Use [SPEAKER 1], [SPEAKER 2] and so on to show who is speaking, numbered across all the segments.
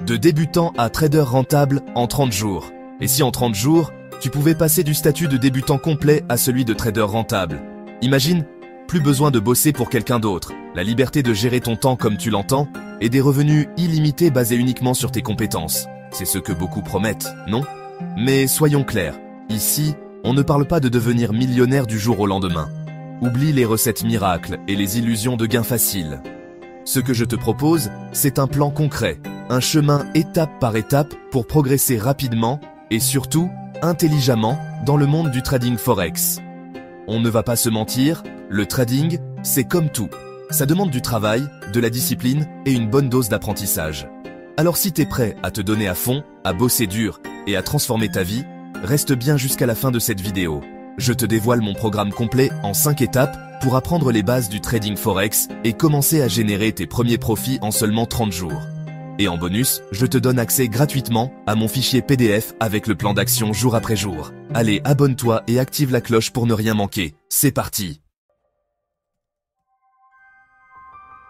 [SPEAKER 1] De débutant à trader rentable en 30 jours. Et si en 30 jours, tu pouvais passer du statut de débutant complet à celui de trader rentable? Imagine, plus besoin de bosser pour quelqu'un d'autre, la liberté de gérer ton temps comme tu l'entends, et des revenus illimités basés uniquement sur tes compétences. C'est ce que beaucoup promettent, non? Mais soyons clairs, ici, on ne parle pas de devenir millionnaire du jour au lendemain. Oublie les recettes miracles et les illusions de gains faciles. Ce que je te propose, c'est un plan concret, un chemin étape par étape pour progresser rapidement et surtout intelligemment dans le monde du trading forex. On ne va pas se mentir, le trading, c'est comme tout. Ça demande du travail, de la discipline et une bonne dose d'apprentissage. Alors si t'es prêt à te donner à fond, à bosser dur et à transformer ta vie, reste bien jusqu'à la fin de cette vidéo. Je te dévoile mon programme complet en 5 étapes pour apprendre les bases du trading forex et commencer à générer tes premiers profits en seulement 30 jours. Et en bonus, je te donne accès gratuitement à mon fichier PDF avec le plan d'action jour après jour. Allez, abonne-toi et active la cloche pour ne rien manquer. C'est parti!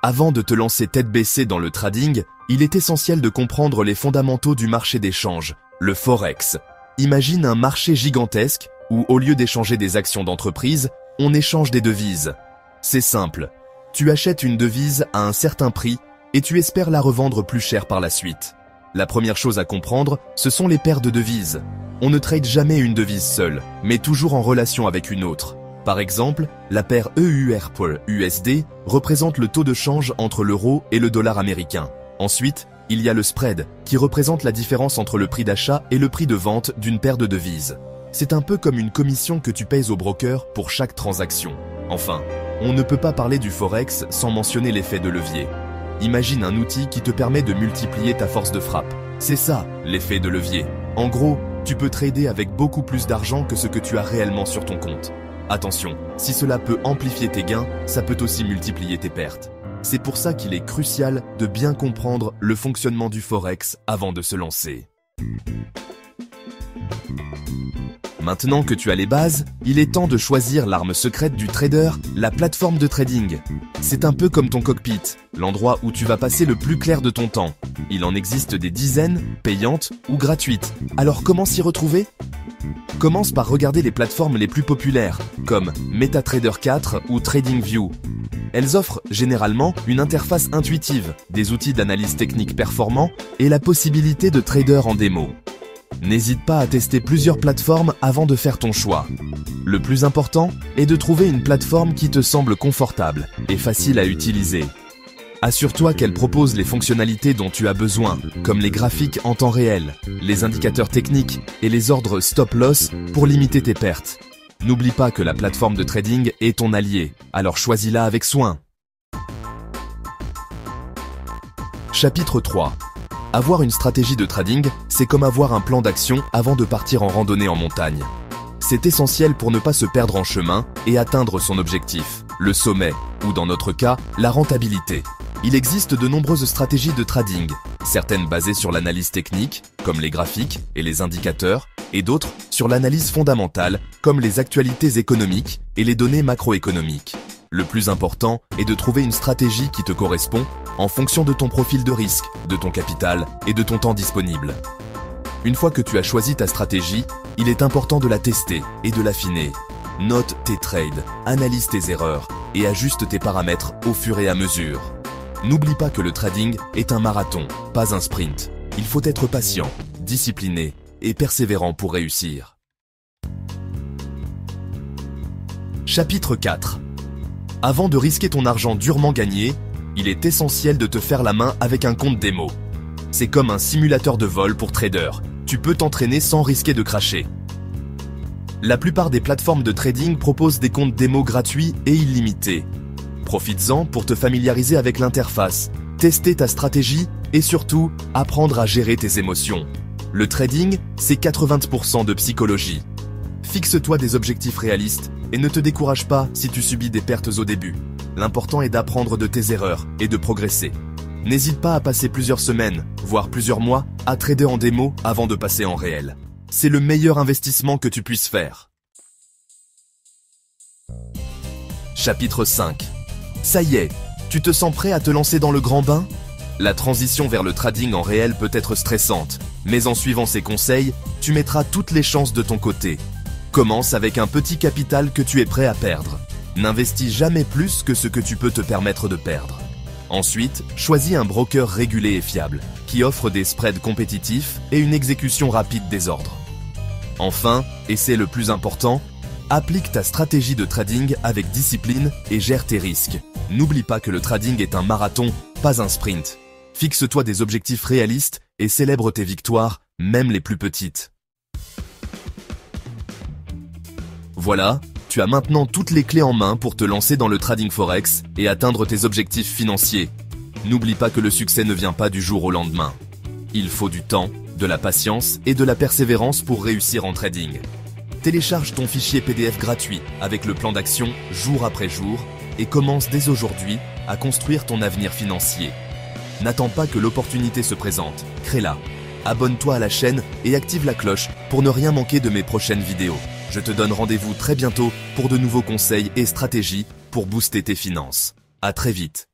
[SPEAKER 1] Avant de te lancer tête baissée dans le trading, il est essentiel de comprendre les fondamentaux du marché d'échange, le forex. Imagine un marché gigantesque où, au lieu d'échanger des actions d'entreprise, on échange des devises. C'est simple. Tu achètes une devise à un certain prix et tu espères la revendre plus cher par la suite. La première chose à comprendre, ce sont les paires de devises. On ne trade jamais une devise seule, mais toujours en relation avec une autre. Par exemple, la paire EUR/USD représente le taux de change entre l'euro et le dollar américain. Ensuite, il y a le spread, qui représente la différence entre le prix d'achat et le prix de vente d'une paire de devises. C'est un peu comme une commission que tu payes au broker pour chaque transaction. Enfin, on ne peut pas parler du forex sans mentionner l'effet de levier. Imagine un outil qui te permet de multiplier ta force de frappe. C'est ça, l'effet de levier. En gros, tu peux trader avec beaucoup plus d'argent que ce que tu as réellement sur ton compte. Attention, si cela peut amplifier tes gains, ça peut aussi multiplier tes pertes. C'est pour ça qu'il est crucial de bien comprendre le fonctionnement du forex avant de se lancer. Maintenant que tu as les bases, il est temps de choisir l'arme secrète du trader, la plateforme de trading. C'est un peu comme ton cockpit, l'endroit où tu vas passer le plus clair de ton temps. Il en existe des dizaines, payantes ou gratuites. Alors comment s'y retrouver ? Commence par regarder les plateformes les plus populaires, comme MetaTrader 4 ou TradingView. Elles offrent généralement une interface intuitive, des outils d'analyse technique performants et la possibilité de trader en démo. N'hésite pas à tester plusieurs plateformes avant de faire ton choix. Le plus important est de trouver une plateforme qui te semble confortable et facile à utiliser. Assure-toi qu'elle propose les fonctionnalités dont tu as besoin, comme les graphiques en temps réel, les indicateurs techniques et les ordres stop-loss pour limiter tes pertes. N'oublie pas que la plateforme de trading est ton allié, alors choisis-la avec soin. Chapitre 3. Avoir une stratégie de trading, c'est comme avoir un plan d'action avant de partir en randonnée en montagne. C'est essentiel pour ne pas se perdre en chemin et atteindre son objectif, le sommet, ou dans notre cas, la rentabilité. Il existe de nombreuses stratégies de trading, certaines basées sur l'analyse technique, comme les graphiques et les indicateurs, et d'autres sur l'analyse fondamentale, comme les actualités économiques et les données macroéconomiques. Le plus important est de trouver une stratégie qui te correspond en fonction de ton profil de risque, de ton capital et de ton temps disponible. Une fois que tu as choisi ta stratégie, il est important de la tester et de l'affiner. Note tes trades, analyse tes erreurs et ajuste tes paramètres au fur et à mesure. N'oublie pas que le trading est un marathon, pas un sprint. Il faut être patient, discipliné et persévérant pour réussir. Chapitre 4. Avant de risquer ton argent durement gagné, il est essentiel de te faire la main avec un compte démo. C'est comme un simulateur de vol pour traders. Tu peux t'entraîner sans risquer de crasher. La plupart des plateformes de trading proposent des comptes démo gratuits et illimités. Profites-en pour te familiariser avec l'interface, tester ta stratégie et surtout apprendre à gérer tes émotions. Le trading, c'est 80% de psychologie. Fixe-toi des objectifs réalistes et ne te décourage pas si tu subis des pertes au début. L'important est d'apprendre de tes erreurs et de progresser. N'hésite pas à passer plusieurs semaines, voire plusieurs mois, à trader en démo avant de passer en réel. C'est le meilleur investissement que tu puisses faire. Chapitre 5. Ça y est, tu te sens prêt à te lancer dans le grand bain ? La transition vers le trading en réel peut être stressante, mais en suivant ces conseils, tu mettras toutes les chances de ton côté. Commence avec un petit capital que tu es prêt à perdre. N'investis jamais plus que ce que tu peux te permettre de perdre. Ensuite, choisis un broker régulé et fiable, qui offre des spreads compétitifs et une exécution rapide des ordres. Enfin, et c'est le plus important, applique ta stratégie de trading avec discipline et gère tes risques. N'oublie pas que le trading est un marathon, pas un sprint. Fixe-toi des objectifs réalistes et célèbre tes victoires, même les plus petites. Voilà, tu as maintenant toutes les clés en main pour te lancer dans le trading forex et atteindre tes objectifs financiers. N'oublie pas que le succès ne vient pas du jour au lendemain. Il faut du temps, de la patience et de la persévérance pour réussir en trading. Télécharge ton fichier PDF gratuit avec le plan d'action jour après jour et commence dès aujourd'hui à construire ton avenir financier. N'attends pas que l'opportunité se présente, crée-la. Abonne-toi à la chaîne et active la cloche pour ne rien manquer de mes prochaines vidéos. Je te donne rendez-vous très bientôt pour de nouveaux conseils et stratégies pour booster tes finances. À très vite.